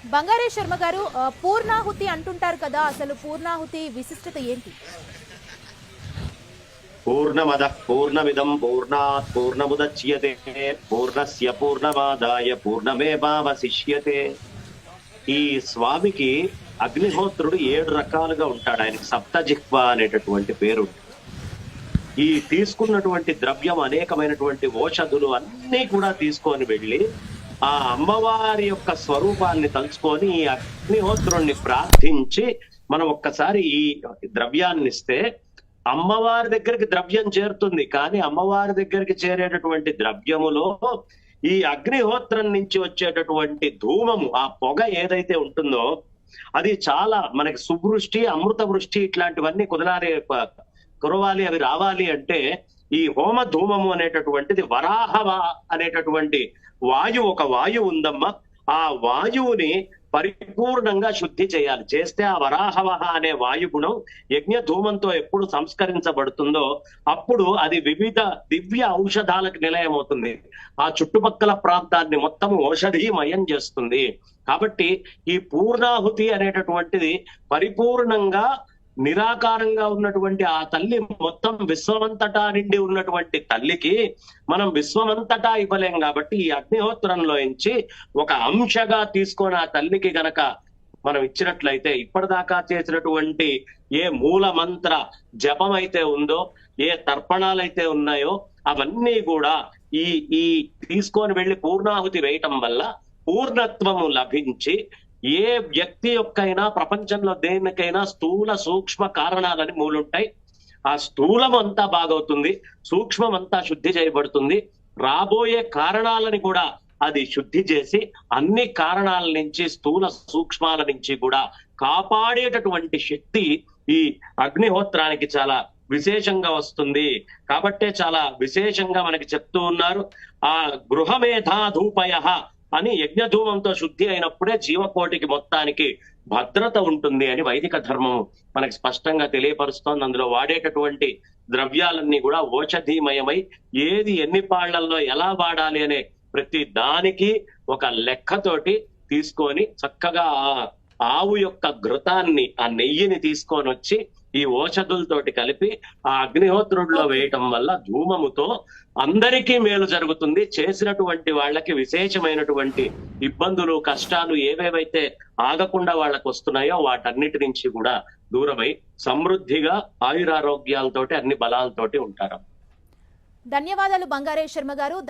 బంగారే శర్మ గారు పూర్ణాహుతి అంటుంటారు కదా, అసలు పూర్ణాహుతి విశిష్టత ఏంటి? పూర్ణమద పూర్ణమిదం పూర్ణాత్ పూర్ణముదచ్యతే పూర్ణస్య పూర్ణమాదాయ పూర్ణమేవావశిష్యతే. ఈ స్వామికి అగ్నిహోత్రుడు 7 రకాలుగా ఉంటాడు. ఆయనకి సప్తజిహ్వ అనేటటువంటి పేరు. ఈ తీసుకున్నటువంటి ద్రవ్యం అనేకమైనటువంటి ఓషధులు అన్ని కూడా తీసుకొని వెళ్ళి ఆ అమ్మవారి యొక్క స్వరూపాన్ని తలుచుకొని ఈ అగ్నిహోత్రుణ్ణి ప్రార్థించి మనం ఒక్కసారి ఈ ద్రవ్యాన్ని ఇస్తే అమ్మవారి దగ్గరికి ద్రవ్యం చేరుతుంది. కానీ అమ్మవారి దగ్గరికి చేరేటటువంటి ద్రవ్యములో ఈ అగ్నిహోత్రం నుంచి వచ్చేటటువంటి ధూమము, ఆ పొగ ఏదైతే ఉంటుందో అది చాలా మనకి సువృష్టి, అమృత వృష్టి ఇట్లాంటివన్నీ కురవాలి, అవి రావాలి అంటే ఈ హోమ ధూమము అనేటటువంటిది వరాహవ అనేటటువంటి ఒక వాయువు ఉందమ్మా. ఆ వాయువుని పరిపూర్ణంగా శుద్ధి చేయాలి. చేస్తే ఆ వరాహవహ అనే వాయుగుణం యజ్ఞ ధూమంతో ఎప్పుడు సంస్కరించబడుతుందో అప్పుడు అది వివిధ దివ్య ఔషధాలకు నిలయం అవుతుంది. ఆ చుట్టుపక్కల ప్రాంతాన్ని మొత్తం ఔషధీమయం చేస్తుంది. కాబట్టి ఈ పూర్ణాహుతి అనేటటువంటిది పరిపూర్ణంగా నిరాకారంగా ఉన్నటువంటి ఆ తల్లి మొత్తం విశ్వమంతటా నిండి ఉన్నటువంటి తల్లికి మనం విశ్వమంతటా ఇవ్వలేం. కాబట్టి ఈ అగ్నిహోత్రంలో నుంచి ఒక అంశగా తీసుకొని ఆ తల్లికి గనక మనం ఇచ్చినట్లయితే ఇప్పటిదాకా చేసినటువంటి ఏ మూల మంత్ర జపం అయితే ఉందో, ఏ తర్పణాలైతే ఉన్నాయో అవన్నీ కూడా ఈ ఈ తీసుకొని వెళ్ళి పూర్ణాహుతి వేయటం వల్ల పూర్ణత్వము లభించి ఏ వ్యక్తి యొక్కైనా ప్రపంచంలో దేనికైనా స్థూల సూక్ష్మ కారణాలని మూలుంటాయి. ఆ స్థూలం అంతా బాగవుతుంది, సూక్ష్మం అంతా శుద్ధి చేయబడుతుంది. రాబోయే కారణాలని కూడా అది శుద్ధి చేసి అన్ని కారణాల నుంచి స్థూల సూక్ష్మాల నుంచి కూడా కాపాడేటటువంటి శక్తి ఈ అగ్నిహోత్రానికి చాలా విశేషంగా వస్తుంది. కాబట్టే చాలా విశేషంగా మనకి చెప్తూ ఉన్నారు. ఆ గృహమేధా ధూపయ అని యజ్ఞధూమంతో శుద్ధి అయినప్పుడే జీవకోటికి మొత్తానికి భద్రత ఉంటుంది అని వైదిక ధర్మం మనకి స్పష్టంగా తెలియపరుస్తోంది. అందులో వాడేటటువంటి ద్రవ్యాలన్నీ కూడా ఓషధీమయమై ఏది ఎన్ని పాళ్లల్లో ఎలా వాడాలి అనే ప్రతి దానికి ఒక లెక్కతోటి తీసుకొని చక్కగా ఆ ఆవు యొక్క ఘృతాన్ని, ఆ నెయ్యిని తీసుకొని వచ్చి ఈ ఓషధులతోటి కలిపి ఆ అగ్నిహోత్రుడిలో వేయటం వల్ల ధూమముతో అందరికీ మేలు జరుగుతుంది. చేసినటువంటి వాళ్ళకి విశేషమైనటువంటి ఇబ్బందులు, కష్టాలు ఏవేవైతే ఆగకుండా వాళ్ళకు వస్తున్నాయో వాటన్నిటి నుంచి కూడా దూరమై సమృద్ధిగా ఆయురారోగ్యాలతోటి అన్ని బలాలతోటి ఉంటారు. ధన్యవాదాలు బంగారే శర్మ గారు.